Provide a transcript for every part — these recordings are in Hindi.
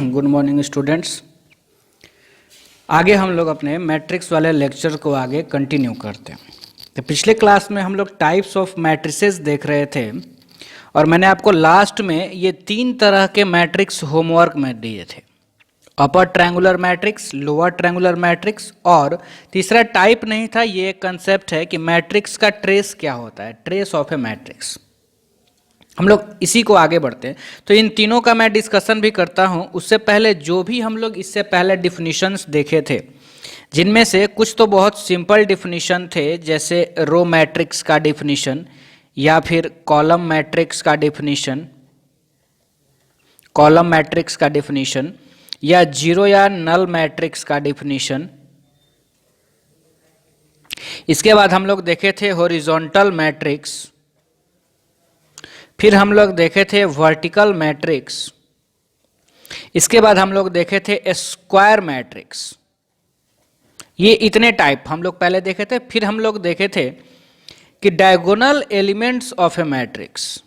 Good morning students. आगे हम लोग अपने मैट्रिक्स वाले लेक्चर को आगे कंटिन्यू करते हैं। तो पिछले क्लास में हम लोग टाइप्स ऑफ मैट्रिसेस देख रहे थे और मैंने आपको लास्ट में ये 3 तरह के मैट्रिक्स होमवर्क में दिए थे। Upper triangular matrix, lower triangular matrix और तीसरा टाइप नहीं था, ये एक कंसेप्ट है कि मैट्रिक्स का ट्रेस क्या होता है, ट्रेस ऑफ ए मैट्रिक्स। हम लोग इसी को आगे बढ़ते हैं। तो इन तीनों का मैं डिस्कशन भी करता हूं। उससे पहले जो भी हम लोग इससे पहले डिफिनीशंस देखे थे, जिनमें से कुछ तो बहुत सिंपल डिफिनीशन थे, जैसे रो मैट्रिक्स का डिफिनीशन या फिर कॉलम मैट्रिक्स का डिफिनीशन, कॉलम मैट्रिक्स का डिफिनीशन या जीरो या नल मैट्रिक्स का डिफिनीशन। इसके बाद हम लोग देखे थे हॉरिजॉन्टल मैट्रिक्स, फिर हम लोग देखे थे वर्टिकल मैट्रिक्स, इसके बाद हम लोग देखे थे स्क्वायर मैट्रिक्स। ये इतने टाइप हम लोग पहले देखे थे। फिर हम लोग देखे थे कि diagonal elements of A matrix,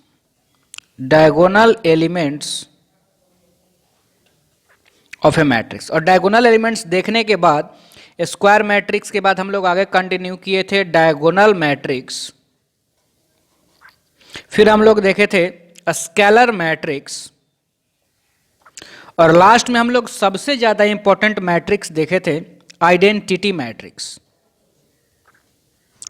diagonal elements of A matrix. और डायगोनल एलिमेंट्स देखने के बाद स्क्वायर मैट्रिक्स के बाद हम लोग आगे कंटिन्यू किए थे डायगोनल मैट्रिक्स। फिर हम लोग देखे थे स्केलर मैट्रिक्स और लास्ट में हम लोग सबसे ज्यादा इंपॉर्टेंट मैट्रिक्स देखे थे आइडेंटिटी मैट्रिक्स।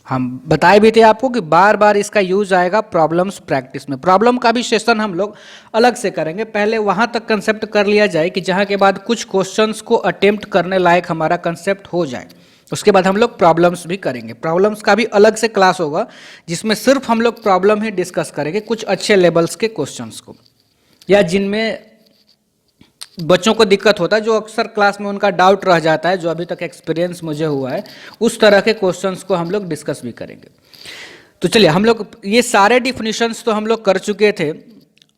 हम बताए भी थे आपको कि बार बार इसका यूज आएगा प्रॉब्लम्स प्रैक्टिस में। प्रॉब्लम का भी सेशन हम लोग अलग से करेंगे, पहले वहां तक कंसेप्ट कर लिया जाए कि जहां के बाद कुछ क्वेश्चंस को अटेम्प्ट करने लायक हमारा कंसेप्ट हो जाए। उसके बाद हम लोग प्रॉब्लम्स भी करेंगे। प्रॉब्लम्स का भी अलग से क्लास होगा जिसमें सिर्फ हम लोग प्रॉब्लम ही डिस्कस करेंगे, कुछ अच्छे लेवल्स के क्वेश्चंस को, या जिनमें बच्चों को दिक्कत होता है, जो अक्सर क्लास में उनका डाउट रह जाता है, जो अभी तक एक्सपीरियंस मुझे हुआ है, उस तरह के क्वेश्चंस को हम लोग डिस्कस भी करेंगे। तो चलिए, हम लोग ये सारे डिफिनीशंस तो हम लोग कर चुके थे।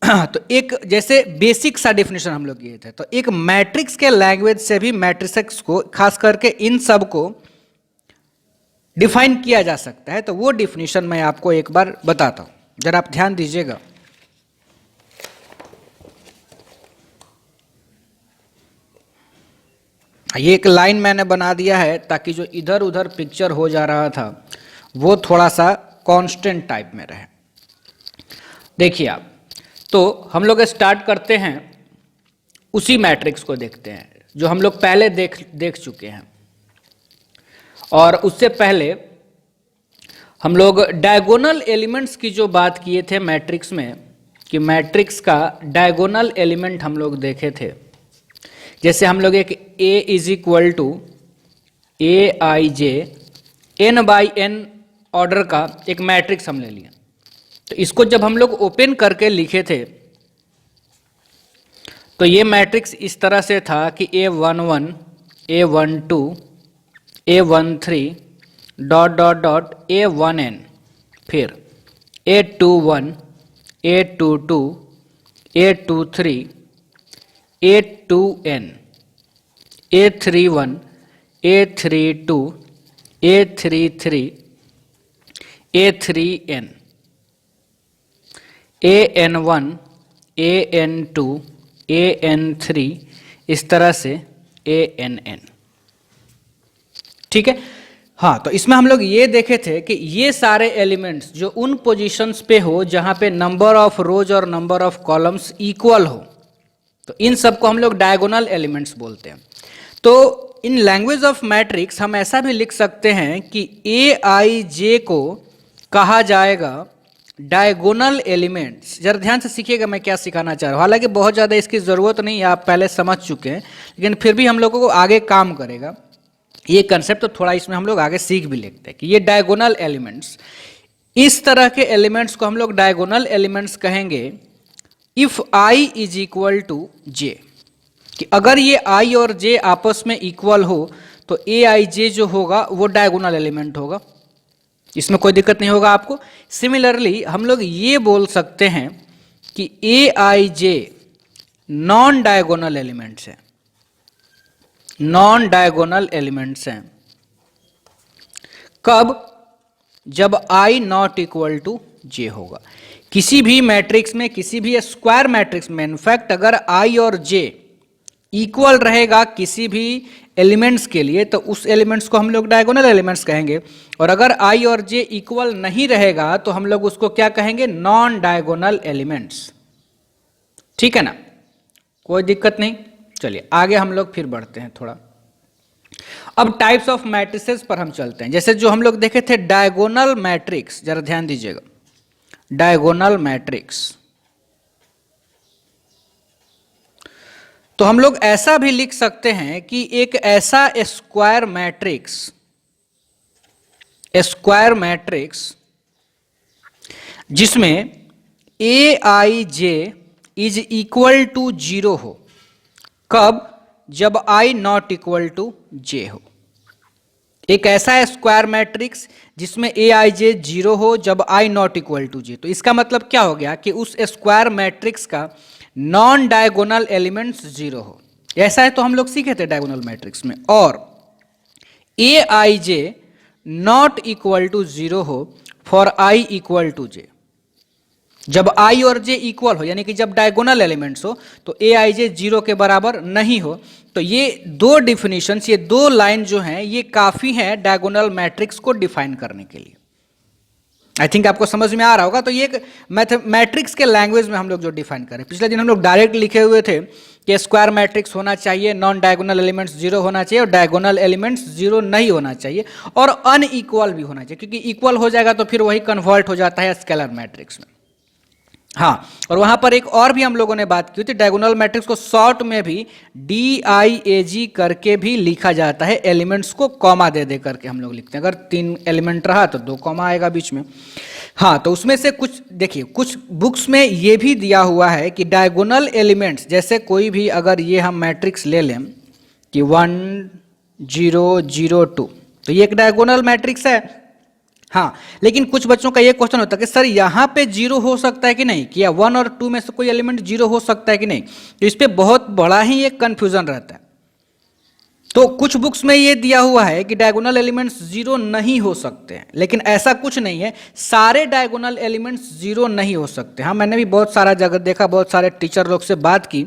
तो एक जैसे बेसिक सा डिफिनीशन हम लोग किए थे, तो एक मैट्रिक्स के लैंग्वेज से भी मैट्रिसेस को, खास करके इन सब को डिफाइन किया जा सकता है। तो वो डिफिनीशन मैं आपको एक बार बताता हूं, जरा आप ध्यान दीजिएगा। ये एक लाइन मैंने बना दिया है ताकि जो इधर उधर पिक्चर हो जा रहा था वो थोड़ा सा कांस्टेंट टाइप में रहे। देखिए आप, तो हम लोग स्टार्ट करते हैं, उसी मैट्रिक्स को देखते हैं जो हम लोग पहले देख चुके हैं। और उससे पहले हम लोग डायगोनल एलिमेंट्स की जो बात किए थे मैट्रिक्स में, कि मैट्रिक्स का डायगोनल एलिमेंट हम लोग देखे थे। जैसे हम लोग एक A is equal to A I J N by N order का एक मैट्रिक्स हम ले लिया। तो इसको जब हम लोग ओपन करके लिखे थे तो ये मैट्रिक्स इस तरह से था कि A11, A12, A13 dot dot dot A1n, फिर A21, A22, A23, A2n, A31, A32, A33, A3n, AN1, AN2, AN3, इस तरह से ANn। ठीक है। हाँ, तो इसमें हम लोग ये देखे थे कि ये सारे एलिमेंट्स जो उन पोजीशंस पे हो जहां पे नंबर ऑफ रोज और नंबर ऑफ कॉलम्स इक्वल हो, तो इन सब को हम लोग डायगोनल एलिमेंट्स बोलते हैं। तो इन लैंग्वेज ऑफ मैट्रिक्स हम ऐसा भी लिख सकते हैं कि ए आई जे को कहा जाएगा डायगोनल एलिमेंट्स। जरा ध्यान से सीखिएगा मैं क्या सिखाना चाह रहा हूँ। हालांकि बहुत ज़्यादा इसकी ज़रूरत नहीं है, आप पहले समझ चुके हैं, लेकिन फिर भी हम लोगों को आगे काम करेगा ये कंसेप्ट। तो थोड़ा इसमें हम लोग आगे सीख भी लेते हैं कि ये डायगोनल एलिमेंट्स, इस तरह के एलिमेंट्स को हम लोग डायगोनल एलिमेंट्स कहेंगे if i is equal to J, कि अगर ये i और j आपस में इक्वल हो तो ए आई जे जो होगा वो डायगोनल एलिमेंट होगा। इसमें कोई दिक्कत नहीं होगा आपको। सिमिलरली हम लोग ये बोल सकते हैं कि A I J non diagonal elements है, नॉन डायगोनल एलिमेंट्स हैं। कब? जब i not equal to j होगा। किसी भी मैट्रिक्स में, किसी भी स्क्वायर मैट्रिक्स में, इनफैक्ट अगर i और j इक्वल रहेगा किसी भी एलिमेंट्स के लिए तो उस एलिमेंट्स को हम लोग डायगोनल एलिमेंट्स कहेंगे, और अगर आई और जे इक्वल नहीं रहेगा तो हम लोग उसको क्या कहेंगे, नॉन डायगोनल एलिमेंट्स। ठीक है ना, कोई दिक्कत नहीं। चलिए आगे हम लोग फिर बढ़ते हैं थोड़ा। अब टाइप्स ऑफ मैट्रिसेस पर हम चलते हैं। जैसे जो हम लोग देखे थे डायगोनल मैट्रिक्स, जरा ध्यान दीजिएगा, डायगोनल मैट्रिक्स, तो हम लोग ऐसा भी लिख सकते हैं कि एक ऐसा स्क्वायर मैट्रिक्स जिसमें ए I J is equal to 0 हो। कब? जब आई नॉट इक्वल टू जे हो। एक ऐसा स्क्वायर मैट्रिक्स जिसमें ए आई जे 0 हो जब आई नॉट इक्वल टू जे। तो इसका मतलब क्या हो गया कि उस स्क्वायर मैट्रिक्स का नॉन डायगोनल एलिमेंट्स 0 हो। ऐसा है तो हम लोग सीखे थे डायगोनल मैट्रिक्स में। और A I J not equal to 0 हो फॉर आई इक्वल टू जे। जब आई और जे इक्वल हो, यानी कि जब डायगोनल एलिमेंट्स हो, तो ए आई जे 0 के बराबर नहीं हो। तो ये दो डिफिनीशंस, ये दो लाइन जो हैं, ये काफी हैं डायगोनल मैट्रिक्स को डिफाइन करने के लिए। आई थिंक आपको समझ में आ रहा होगा। तो ये एक मैट्रिक्स के लैंग्वेज में हम लोग जो डिफाइन करें। पिछले दिन हम लोग डायरेक्ट लिखे हुए थे कि स्क्वायर मैट्रिक्स होना चाहिए, नॉन डायगोनल एलिमेंट्स 0 होना चाहिए और डायगोनल एलिमेंट्स 0 नहीं होना चाहिए, और अनइक्वल भी होना चाहिए, क्योंकि इक्वल हो जाएगा तो फिर वही कन्वर्ट हो जाता है स्केलर मैट्रिक्स में। हाँ, और वहां पर एक और भी हम लोगों ने बात की थी, डायगोनल मैट्रिक्स को शॉर्ट में भी DIAG करके भी लिखा जाता है। एलिमेंट्स को कॉमा दे दे करके हम लोग लिखते हैं। अगर 3 एलिमेंट रहा तो 2 कॉमा आएगा बीच में। हाँ, तो उसमें से कुछ देखिए, कुछ बुक्स में ये भी दिया हुआ है कि डायगोनल एलिमेंट्स, जैसे कोई भी अगर ये हम मैट्रिक्स ले लें कि 1 0 0 2, तो ये एक डायगोनल मैट्रिक्स है। हाँ, लेकिन कुछ बच्चों का ये क्वेश्चन होता है कि सर यहाँ पे 0 हो सकता है कि नहीं, कि 1 और 2 में से कोई एलिमेंट 0 हो सकता है कि नहीं। तो इस पे बहुत बड़ा ही एक कंफ्यूजन रहता है। तो कुछ बुक्स में ये दिया हुआ है कि डायगोनल एलिमेंट्स 0 नहीं हो सकते हैं, लेकिन ऐसा कुछ नहीं है। सारे डायगोनल एलिमेंट्स 0 नहीं हो सकते। हाँ, मैंने भी बहुत सारा जगह देखा, बहुत सारे टीचर लोग से बात की,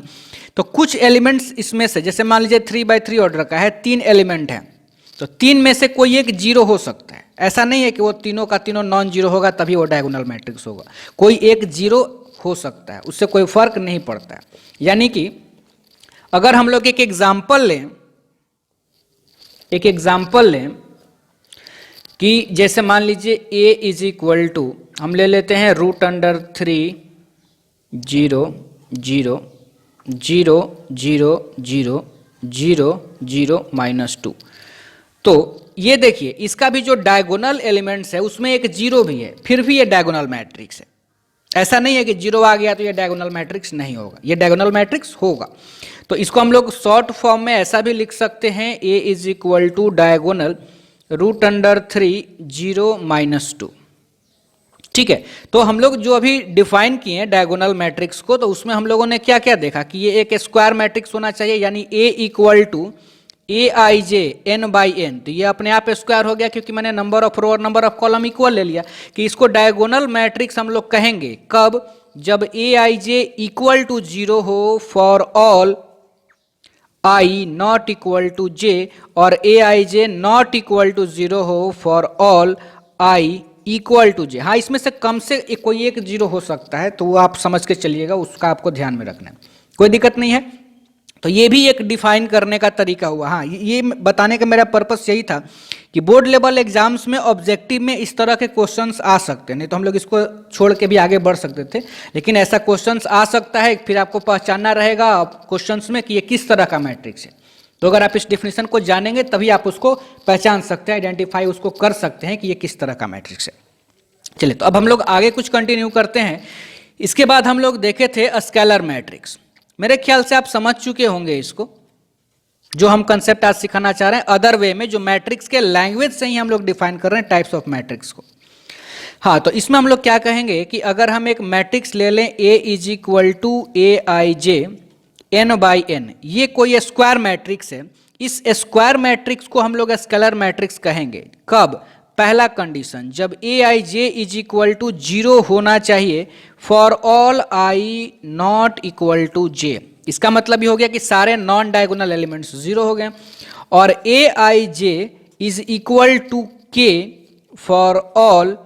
तो कुछ एलिमेंट्स इसमें से, जैसे मान लीजिए 3x3 ऑर्डर का है, 3 एलिमेंट है, तो 3 में से कोई एक 0 हो सकता है। ऐसा नहीं है कि वो तीनों का तीनों नॉन 0 होगा तभी वो डायगोनल मैट्रिक्स होगा। कोई एक 0 हो सकता है, उससे कोई फर्क नहीं पड़ता है। यानी कि अगर हम लोग एक एग्जाम्पल लें कि जैसे मान लीजिए a इज इक्वल टू, हम ले लेते हैं √3 0 0 0 0 0 0 0 -2। तो ये देखिए, इसका भी जो डायगोनल एलिमेंट्स है उसमें एक 0 भी है, फिर भी ये डायगोनल मैट्रिक्स है। ऐसा नहीं है कि 0 आ गया तो ये डायगोनल मैट्रिक्स नहीं होगा, ये डायगोनल मैट्रिक्स होगा। तो इसको हम लोग शॉर्ट फॉर्म में ऐसा भी लिख सकते हैं, a is equal to diagonal √3 0 -2। ठीक है, तो हम लोग जो अभी डिफाइन किए हैं डायगोनल मैट्रिक्स को, तो उसमें हम लोगों ने क्या क्या देखा कि ये एक स्क्वायर मैट्रिक्स होना चाहिए, यानी a equal to AIJ n/n। तो ये अपने आप स्क्वायर हो गया, क्योंकि मैंने नंबर ऑफ रो और नंबर ऑफ कॉलम इक्वल ले लिया। कि इसको डायगोनल मैट्रिक्स हम लोग कहेंगे कब? जब AIJ इक्वल टू 0 हो for all I not equal to j, और AIJ नॉट इक्वल टू 0 हो for all I equal to j। हाँ, इसमें से कम से कोई एक 0 हो सकता है, तो वो आप समझ के चलिएगा, उसका आपको ध्यान में रखना है, कोई दिक्कत नहीं है। तो ये भी एक डिफाइन करने का तरीका हुआ। हाँ, ये बताने का मेरा पर्पस यही था कि बोर्ड लेवल एग्जाम्स में ऑब्जेक्टिव में इस तरह के क्वेश्चंस आ सकते हैं, नहीं तो हम लोग इसको छोड़ के भी आगे बढ़ सकते थे, लेकिन ऐसा क्वेश्चंस आ सकता है। फिर आपको पहचानना रहेगा क्वेश्चंस में कि ये किस तरह का मैट्रिक्स है। तो अगर आप इस डिफिनेशन को जानेंगे तभी आप उसको पहचान सकते हैं, आइडेंटिफाई उसको कर सकते हैं कि ये किस तरह का मैट्रिक्स है। चलिए, तो अब हम लोग आगे कुछ कंटिन्यू करते हैं। इसके बाद हम लोग देखे थे स्केलर मैट्रिक्स। मेरे ख्याल से आप समझ चुके होंगे इसको, जो हम कंसेप्ट आज सिखाना चाह रहे हैं अदर वे में, जो मैट्रिक्स के लैंग्वेज से ही हम लोग डिफाइन कर रहे हैं टाइप्स ऑफ मैट्रिक्स को। हाँ, तो इसमें हम लोग क्या कहेंगे कि अगर हम एक मैट्रिक्स ले लें a is equal to AIJ n/n, ये कोई स्क्वायर मैट्रिक्स है। इस स्क्वायर मैट्रिक्स को हम लोग स्केलर मैट्रिक्स कहेंगे कब? पहला कंडीशन, जब AIJ इज इक्वल टू 0 होना चाहिए for all I not equal to j। इसका मतलब ये हो गया कि सारे नॉन डायगोनल एलिमेंट्स 0 हो गए, और A I J is equal to K for all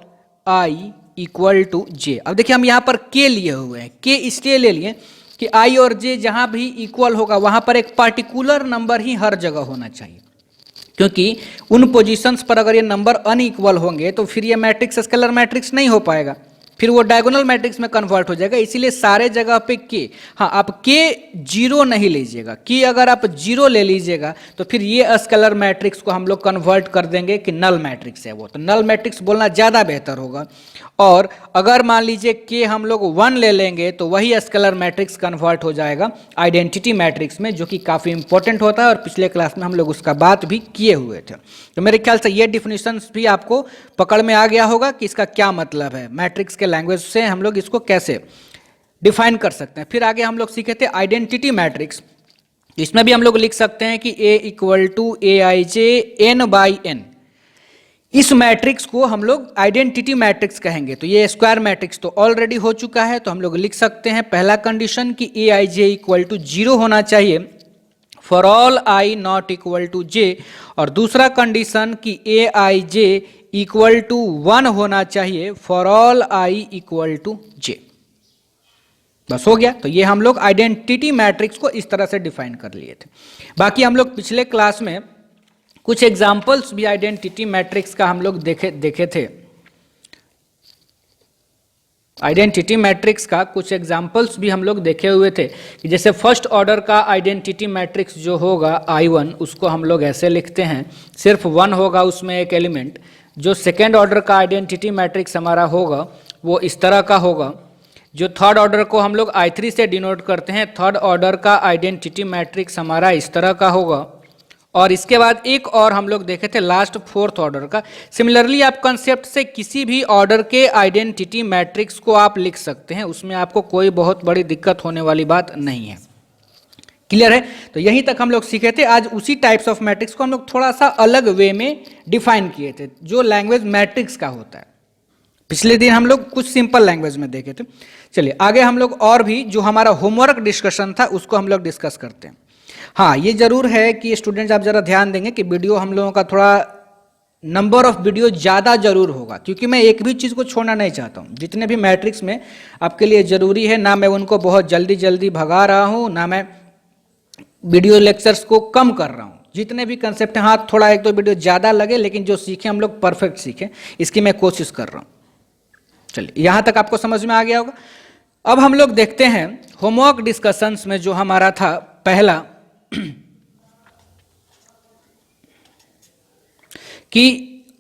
I equal to J. अब देखिए हम यहाँ पर के लिए हुए हैं, के इसलिए ले लिए कि आई और जे जहाँ भी इक्वल होगा वहाँ पर एक पार्टिकुलर नंबर ही हर जगह होना चाहिए, क्योंकि उन पोजीशंस पर अगर ये नंबर अनइक्वल होंगे तो फिर ये मैट्रिक्स स्केलर मैट्रिक्स नहीं हो पाएगा, फिर वो डायगोनल मैट्रिक्स में कन्वर्ट हो जाएगा। इसीलिए सारे जगह पे के, हाँ आप के 0 नहीं लीजिएगा, कि अगर आप 0 ले लीजिएगा तो फिर ये स्केलर मैट्रिक्स को हम लोग कन्वर्ट कर देंगे कि नल मैट्रिक्स है वो, तो नल मैट्रिक्स बोलना ज़्यादा बेहतर होगा। और अगर मान लीजिए कि हम लोग 1 ले लेंगे तो वही स्केलर मैट्रिक्स कन्वर्ट हो जाएगा आइडेंटिटी मैट्रिक्स में, जो कि काफ़ी इंपॉर्टेंट होता है और पिछले क्लास में हम लोग उसका बात भी किए हुए थे। तो मेरे ख्याल से ये डिफिनीशंस भी आपको पकड़ में आ गया होगा कि इसका क्या मतलब है, मैट्रिक्स के लैंग्वेज से हम लोग इसको कैसे डिफाइन कर सकते हैं। फिर आगे हम लोग सीखे थे आइडेंटिटी मैट्रिक्स। इसमें भी हम लोग लिख सकते हैं कि A equal to A I J N by N. इस मैट्रिक्स को हम लोग आइडेंटिटी मैट्रिक्स कहेंगे। तो ये स्क्वायर मैट्रिक्स तो ऑलरेडी हो चुका है, तो हम लोग लिख सकते हैं पहला कंडीशन कि A I J equal to 0 होना चाहिए for all I not equal to J, और दूसरा कंडीशन कि A I J equal to 1 होना चाहिए for all I equal to J. बस हो गया। तो ये हम लोग आइडेंटिटी मैट्रिक्स को इस तरह से डिफाइन कर लिए थे। बाकी हम लोग पिछले क्लास में कुछ एग्जाम्पल्स भी आइडेंटिटी मैट्रिक्स का हम लोग देखे थे। आइडेंटिटी मैट्रिक्स का कुछ एग्जाम्पल्स भी हम लोग देखे हुए थे कि जैसे फर्स्ट ऑर्डर का आइडेंटिटी मैट्रिक्स जो होगा I1, उसको हम लोग ऐसे लिखते हैं, सिर्फ 1 होगा उसमें एक एलिमेंट। जो सेकेंड ऑर्डर का आइडेंटिटी मैट्रिक्स हमारा होगा वो इस तरह का होगा। जो थर्ड ऑर्डर को हम लोग I3 से डिनोट करते हैं, थर्ड ऑर्डर का आइडेंटिटी मैट्रिक्स हमारा इस तरह का होगा। और इसके बाद एक और हम लोग देखे थे लास्ट फोर्थ ऑर्डर का। सिमिलरली आप कंसेप्ट से किसी भी ऑर्डर के आइडेंटिटी मैट्रिक्स को आप लिख सकते हैं, उसमें आपको कोई बहुत बड़ी दिक्कत होने वाली बात नहीं है। क्लियर है? तो यहीं तक हम लोग सीखे थे। आज उसी टाइप्स ऑफ मैट्रिक्स को हम लोग थोड़ा सा अलग वे में डिफाइन किए थे, जो लैंग्वेज मैट्रिक्स का होता है। पिछले दिन हम लोग कुछ सिंपल लैंग्वेज में देखे थे। चलिए आगे हम लोग और भी जो हमारा होमवर्क डिस्कशन था उसको हम लोग डिस्कस करते हैं। हाँ, ये जरूर है कि स्टूडेंट्स आप जरा ध्यान देंगे कि वीडियो हम लोगों का थोड़ा नंबर ऑफ वीडियो ज़्यादा जरूर होगा, क्योंकि मैं एक भी चीज़ को छोड़ना नहीं चाहता हूँ। जितने भी मैट्रिक्स में आपके लिए ज़रूरी है, ना मैं उनको बहुत जल्दी जल्दी भगा रहा हूँ, ना मैं वीडियो लेक्चर्स को कम कर रहा हूँ। जितने भी कंसेप्ट हैं, हाँ थोड़ा एक दो वीडियो ज़्यादा लगे, लेकिन जो सीखें हम लोग परफेक्ट सीखें, इसकी मैं कोशिश कर रहा हूँ। चलिए यहाँ तक आपको समझ में आ गया होगा। अब हम लोग देखते हैं होमवर्क डिस्कशंस में जो हमारा था पहला कि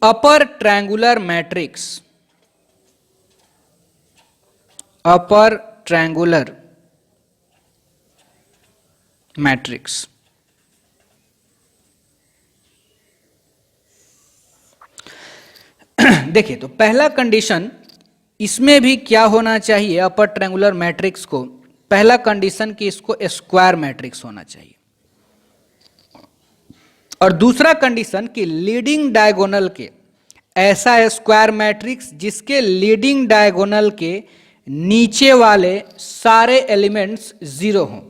upper triangular matrix, upper triangular matrix देखिए, तो पहला कंडीशन इसमें भी क्या होना चाहिए अपर ट्रायंगुलर मैट्रिक्स को, पहला कंडीशन कि इसको स्क्वायर मैट्रिक्स होना चाहिए, और दूसरा कंडीशन कि लीडिंग डायगोनल के ऐसा स्क्वायर मैट्रिक्स जिसके लीडिंग डायगोनल के नीचे वाले सारे एलिमेंट्स 0 हों।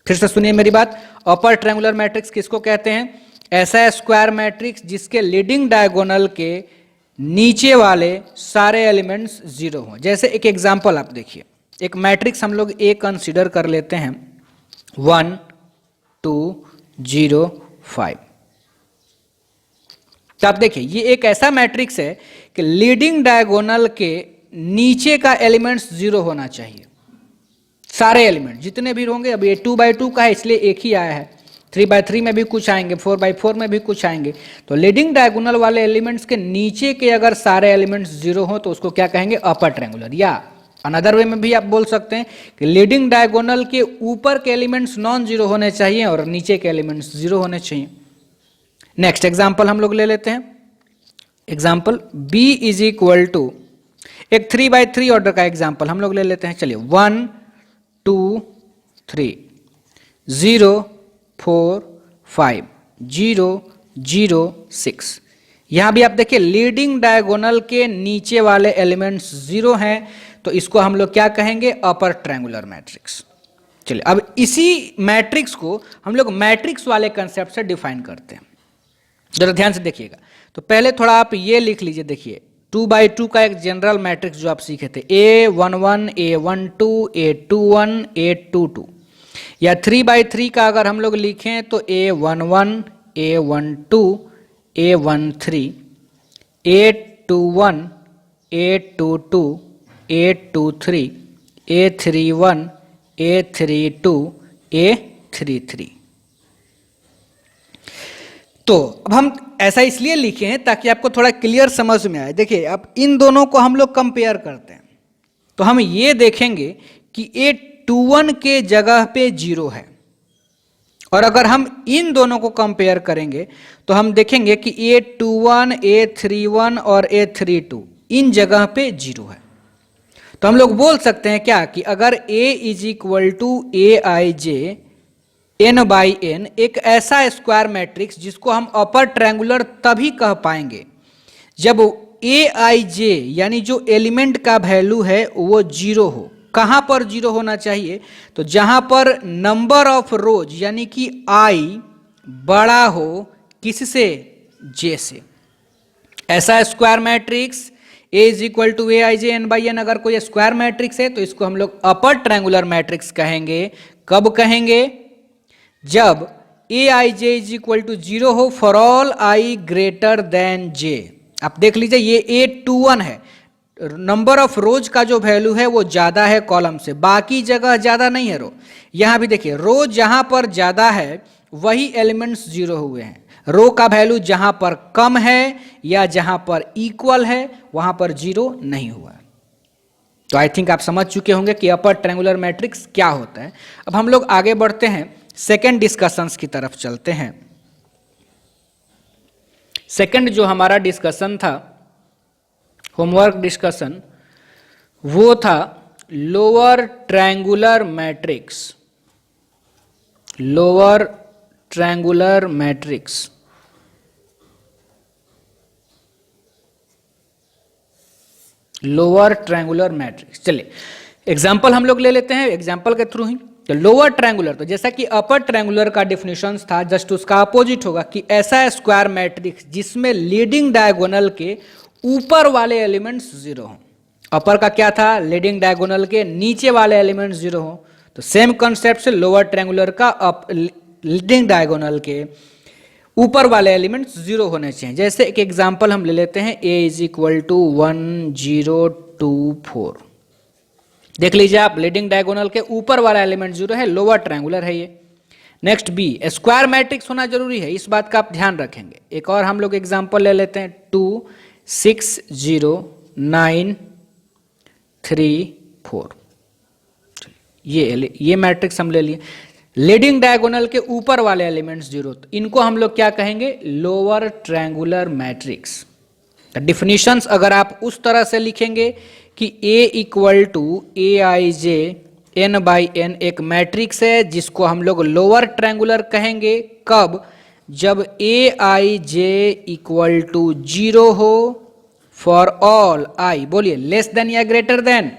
फिर से सुनिए मेरी बात, अपर ट्रायंगुलर मैट्रिक्स किसको कहते हैं? ऐसा स्क्वायर मैट्रिक्स जिसके लीडिंग डायगोनल के नीचे वाले सारे एलिमेंट्स 0 हों। जैसे एक एग्जांपल आप देखिए, एक मैट्रिक्स हम लोग ए कंसीडर कर लेते हैं 1 2 0 5। तो आप देखिए ये एक ऐसा मैट्रिक्स है कि लीडिंग डायगोनल के नीचे का एलिमेंट्स 0 होना चाहिए, सारे एलिमेंट जितने भी होंगे। अब ये 2x2 का है इसलिए एक ही आया है, 3x3 में भी कुछ आएंगे, 4x4 में भी कुछ आएंगे। तो लीडिंग डायगोनल वाले एलिमेंट्स के नीचे के अगर सारे एलिमेंट्स 0 हो तो उसको क्या कहेंगे? Upper triangular. या अनदर वे में भी आप बोल सकते हैं कि लीडिंग डायगोनल के ऊपर के एलिमेंट्स नॉन 0 होने चाहिए और नीचे के एलिमेंट्स 0 होने चाहिए। नेक्स्ट एग्जाम्पल हम लोग ले लेते हैं। Example b is equal to एक 3x3 ऑर्डर का एग्जाम्पल हम लोग ले लेते हैं। चलिए 1 2 3 0 4 5 0 0 6। यहां भी आप देखिए लीडिंग डायगोनल के नीचे वाले एलिमेंट्स 0 हैं, तो इसको हम लोग क्या कहेंगे? Upper triangular matrix. चलिए अब इसी मैट्रिक्स को हम लोग मैट्रिक्स वाले कंसेप्ट से डिफाइन करते हैं। जरा ध्यान से देखिएगा। तो पहले थोड़ा आप ये लिख लीजिए, देखिए 2x2 का एक जनरल मैट्रिक्स जो आप सीखे थे, A11 A12 A21 A22, या 3x3 का अगर हम लोग लिखें तो A11 A12 A13 A21 A22 A23 A31 A32 A33। तो अब हम ऐसा इसलिए लिखे हैं ताकि आपको थोड़ा क्लियर समझ में आए। देखिए अब इन दोनों को हम लोग कंपेयर करते हैं तो हम ये देखेंगे कि A21 के जगह पे 0 है, और अगर हम इन दोनों को कंपेयर करेंगे तो हम देखेंगे कि A21 A31 और A32 इन जगह पे 0 है। तो हम लोग बोल सकते हैं क्या कि अगर A is equal to Aij n by n एक ऐसा स्क्वायर मैट्रिक्स जिसको हम अपर ट्रायंगुलर तभी कह पाएंगे जब Aij यानी जो एलिमेंट का वैल्यू है वो 0 हो। कहां पर 0 होना चाहिए? तो जहां पर नंबर ऑफ रोज यानी कि i बड़ा हो किससे? j से। ऐसा square matrix A is equal to Aij n by n अगर कोई स्क्वायर मैट्रिक्स है तो इसको हम लोग अपर ट्रायंगुलर मैट्रिक्स कहेंगे। कब कहेंगे? जब Aij इज इक्वल टू 0 हो for all i greater than j। आप देख लीजिए ये A21 है, नंबर ऑफ रोज का जो वैल्यू है वो ज्यादा है कॉलम से, बाकी जगह ज्यादा नहीं है रो। यहां भी देखिए रो जहां पर ज्यादा है वही एलिमेंट्स 0 हुए हैं। रो का वैल्यू जहां पर कम है या जहां पर इक्वल है वहां पर 0 नहीं हुआ। तो आई थिंक आप समझ चुके होंगे कि अपर ट्रायंगुलर मैट्रिक्स क्या होता है। अब हम लोग आगे बढ़ते हैं, सेकेंड डिस्कशंस की तरफ चलते हैं। सेकेंड जो हमारा डिस्कशन था, होमवर्क डिस्कशन, वो था lower triangular matrix. Lower triangular matrix. Lower triangular matrix. चलिए एग्जांपल हम लोग ले लेते हैं, एग्जांपल के थ्रू ही। तो लोअर ट्रायंगुलर, तो जैसा कि अपर ट्रायंगुलर का डेफिनेशन था जस्ट उसका अपोजिट होगा कि ऐसा स्क्वायर मैट्रिक्स जिसमें लीडिंग डायगोनल के ऊपर वाले एलिमेंट्स 0 हों। अपर का क्या था? लीडिंग डायगोनल के नीचे वाले एलिमेंट्स 0 हों। तो सेम कंसेप्ट से लोअर ट्रायंगुलर का लीडिंग डायगोनल के ऊपर वाले एलिमेंट्स 0 होने चाहिए। जैसे एक एग्जांपल हम ले लेते हैं, A इज इक्वल टू 1 0 2 4। देख लीजिए आप, लीडिंग डायगोनल के ऊपर वाला एलिमेंट 0 है, लोअर ट्रायंगुलर है ये। नेक्स्ट B, स्क्वायर मैट्रिक्स होना जरूरी है, इस बात का आप ध्यान रखेंगे। एक और हम लोग एग्जांपल ले लेते हैं, 2 6 0 9 3 4। ये मैट्रिक्स हम ले लिए। लीडिंग डायगोनल के ऊपर वाले एलिमेंट्स 0, तो इनको हम लोग क्या कहेंगे? Lower triangular matrix. डिफिनीशंस अगर आप उस तरह से लिखेंगे कि A equal to Aij n by n एक मैट्रिक्स है जिसको हम लोग लोअर ट्रायंगुलर कहेंगे। कब? जब Aij इक्वल टू 0 हो फॉर ऑल i, बोलिए, लेस देन या ग्रेटर देन।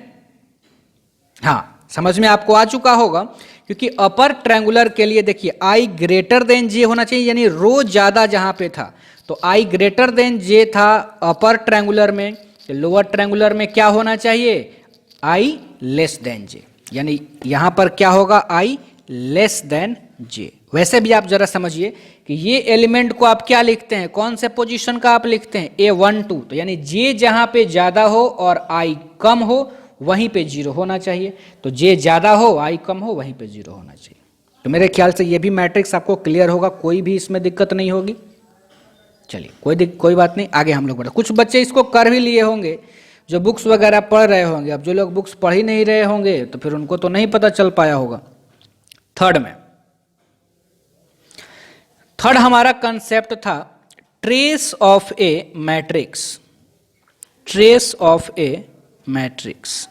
हाँ, समझ में आपको आ चुका होगा, क्योंकि अपर ट्रायंगुलर के लिए देखिए i ग्रेटर देन j होना चाहिए, यानी रो ज्यादा जहां पे था तो i ग्रेटर देन j था अपर ट्रायंगुलर में। लोअर ट्रायंगुलर में क्या होना चाहिए? i लेस देन j, यानी यहां पर क्या होगा? i less than j। वैसे भी आप जरा समझिए कि ये एलिमेंट को आप क्या लिखते हैं, कौन से पोजीशन का आप लिखते हैं? A12, तो यानी j जहां पे ज्यादा हो और i कम हो वहीं पे 0 होना चाहिए। तो j ज्यादा हो i कम हो वहीं पे 0 होना चाहिए। तो मेरे ख्याल से ये भी मैट्रिक्स आपको क्लियर होगा, कोई भी इसमें दिक्कत नहीं होगी। चलिए कोई बात नहीं, आगे हम लोग बढ़े। कुछ बच्चे इसको कर भी लिए होंगे जो बुक्स वगैरह पढ़ रहे होंगे। अब जो लोग बुक्स पढ़ ही नहीं रहे होंगे तो फिर उनको तो नहीं पता चल पाया होगा। थर्ड हमारा कंसेप्ट था trace of A matrix. Trace of A matrix.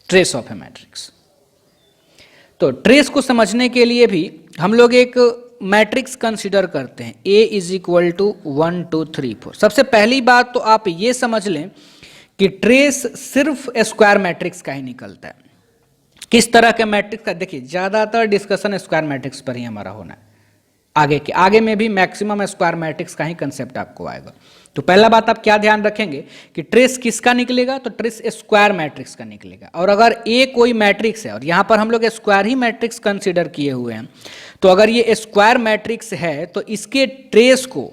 Trace of A matrix. तो ट्रेस को समझने के लिए भी हम लोग एक मैट्रिक्स कंसीडर करते हैं, A इज इक्वल टू 1 2 3 4। सबसे पहली बात तो आप ये समझ लें कि ट्रेस सिर्फ स्क्वायर मैट्रिक्स का ही निकलता है। किस तरह के मैट्रिक्स का, देखिए ज्यादातर डिस्कशन स्क्वायर मैट्रिक्स पर ही हमारा होना है। आगे में भी मैक्सिमम स्क्वायर मैट्रिक्स का ही कंसेप्ट आपको आएगा। तो पहला बात आप क्या ध्यान रखेंगे कि ट्रेस किसका निकलेगा, तो ट्रेस स्क्वायर मैट्रिक्स का निकलेगा। और अगर ए कोई मैट्रिक्स है, और यहां पर हम लोग स्क्वायर ही मैट्रिक्स कंसीडर किए हुए हैं, तो अगर ये स्क्वायर मैट्रिक्स है तो इसके ट्रेस को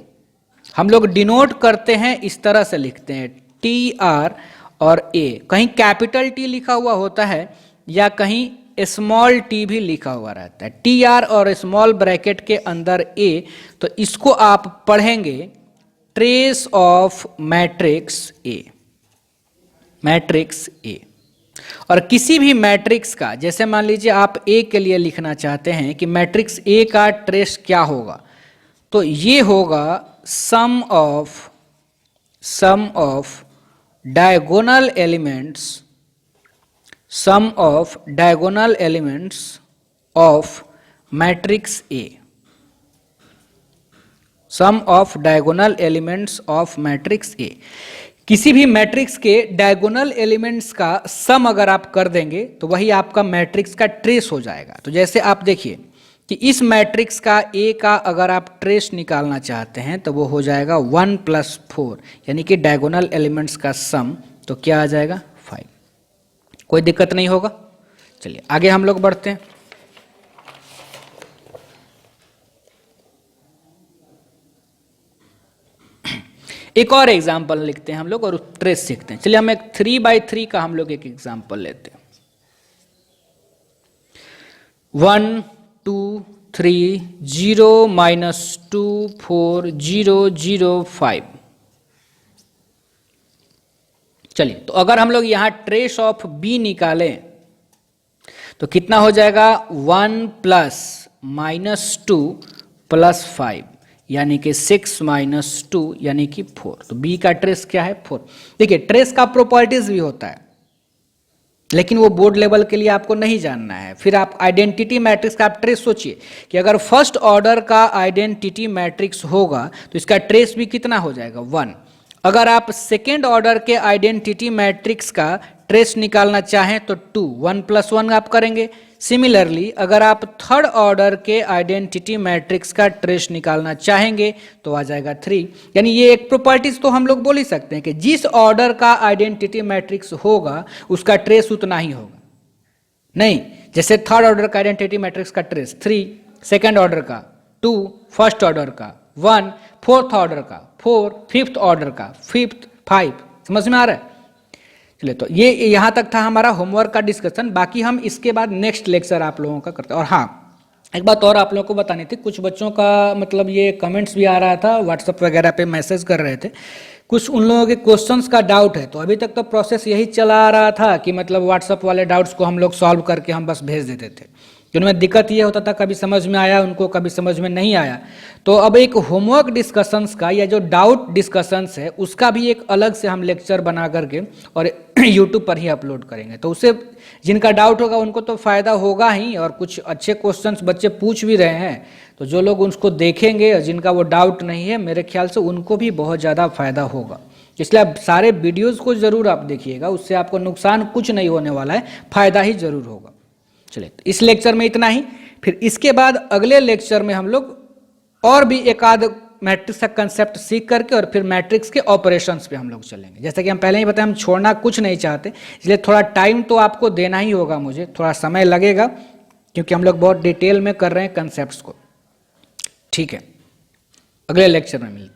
हम लोग डिनोट करते हैं, इस तरह से लिखते हैं टी आर और ए। कहीं कैपिटल टी लिखा हुआ होता है या कहीं स्मॉल टी भी लिखा हुआ रहता है, टी आर और स्मॉल ब्रैकेट के अंदर ए। तो इसको आप पढ़ेंगे trace of matrix A, matrix A. और किसी भी मैट्रिक्स का, जैसे मान लीजिए आप ए के लिए लिखना चाहते हैं कि मैट्रिक्स ए का ट्रेस क्या होगा, तो ये होगा sum of diagonal elements, sum of diagonal elements of matrix A, sum of diagonal elements of matrix A। किसी भी मैट्रिक्स के डायगोनल एलिमेंट्स का सम अगर आप कर देंगे तो वही आपका मैट्रिक्स का ट्रेस हो जाएगा। तो जैसे आप देखिए कि इस मैट्रिक्स का A का अगर आप ट्रेस निकालना चाहते हैं तो वो हो जाएगा 1 + 4, यानी कि डायगोनल एलिमेंट्स का सम। तो क्या आ जाएगा 5। कोई दिक्कत नहीं होगा। चलिए आगे हम लोग बढ़ते हैं। एक और एग्जाम्पल लिखते हैं हम लोग और ट्रेस सीखते हैं। चलिए हम एक 3x3 का हम लोग एक एग्जाम्पल लेते हैं। 1 2 3 0 -2 4 0 0 5। चलिए तो अगर हम लोग यहां ट्रेस ऑफ बी निकालें तो कितना हो जाएगा 1 + -2 + 5, यानी कि 6 - 2 यानी कि 4। तो बी का ट्रेस क्या है 4। देखिए ट्रेस का प्रॉपर्टीज भी होता है, लेकिन वो बोर्ड लेवल के लिए आपको नहीं जानना है। फिर आप आइडेंटिटी मैट्रिक्स का आप ट्रेस सोचिए कि अगर फर्स्ट ऑर्डर का आइडेंटिटी मैट्रिक्स होगा तो इसका ट्रेस भी कितना हो जाएगा 1। अगर आप सेकेंड ऑर्डर के आइडेंटिटी मैट्रिक्स का ट्रेस निकालना चाहें तो 2, 1 + 1 आप करेंगे। सिमिलरली अगर आप थर्ड ऑर्डर के आइडेंटिटी मैट्रिक्स का ट्रेस निकालना चाहेंगे तो आ जाएगा 3। यानी ये एक प्रॉपर्टीज तो हम लोग बोल ही सकते हैं कि जिस ऑर्डर का आइडेंटिटी मैट्रिक्स होगा उसका ट्रेस उतना ही होगा। नहीं, जैसे थर्ड ऑर्डर का आइडेंटिटी मैट्रिक्स का ट्रेस 3, सेकेंड ऑर्डर का 2, फर्स्ट ऑर्डर का 1, फोर्थ ऑर्डर का 4, फिफ्थ ऑर्डर का 5। समझ में आ रहा है? चलिए तो ये यहाँ तक था हमारा होमवर्क का डिस्कशन। बाकी हम इसके बाद नेक्स्ट लेक्चर आप लोगों का करते हैं। और हाँ, एक बात और आप लोगों को बतानी थी, कुछ बच्चों का मतलब ये कमेंट्स भी आ रहा था, व्हाट्सएप वगैरह पे मैसेज कर रहे थे, कुछ उन लोगों के क्वेश्चंस का डाउट है। तो अभी तक तो प्रोसेस यही चला आ रहा था कि मतलब व्हाट्सएप वाले डाउट्स को हम लोग सॉल्व करके हम बस भेज देते थे। जिनमें दिक्कत ये होता था कभी समझ में आया उनको, कभी समझ में नहीं आया। तो अब एक होमवर्क डिस्कशंस का या जो डाउट डिस्कशंस है उसका भी एक अलग से हम लेक्चर बना करके और यूट्यूब पर ही अपलोड करेंगे। तो उससे जिनका डाउट होगा उनको तो फ़ायदा होगा ही, और कुछ अच्छे क्वेश्चंस बच्चे पूछ भी रहे हैं। तो जो लोग उसको देखेंगे और जिनका वो डाउट नहीं है, मेरे ख्याल से उनको भी बहुत ज़्यादा फ़ायदा होगा। इसलिए आप सारे वीडियोज़ को ज़रूर आप देखिएगा, उससे आपको नुकसान कुछ नहीं होने वाला है, फ़ायदा ही ज़रूर होगा। चलिए तो इस लेक्चर में इतना ही। फिर इसके बाद अगले लेक्चर में हम लोग और भी एक आध मैट्रिक्स का कंसेप्ट सीख करके और फिर मैट्रिक्स के ऑपरेशंस पे हम लोग चलेंगे। जैसा कि हम पहले ही बताए, हम छोड़ना कुछ नहीं चाहते, इसलिए थोड़ा टाइम तो आपको देना ही होगा, मुझे थोड़ा समय लगेगा क्योंकि हम लोग बहुत डिटेल में कर रहे हैं कंसेप्ट्स को। ठीक है, अगले लेक्चर में मिलते हैं।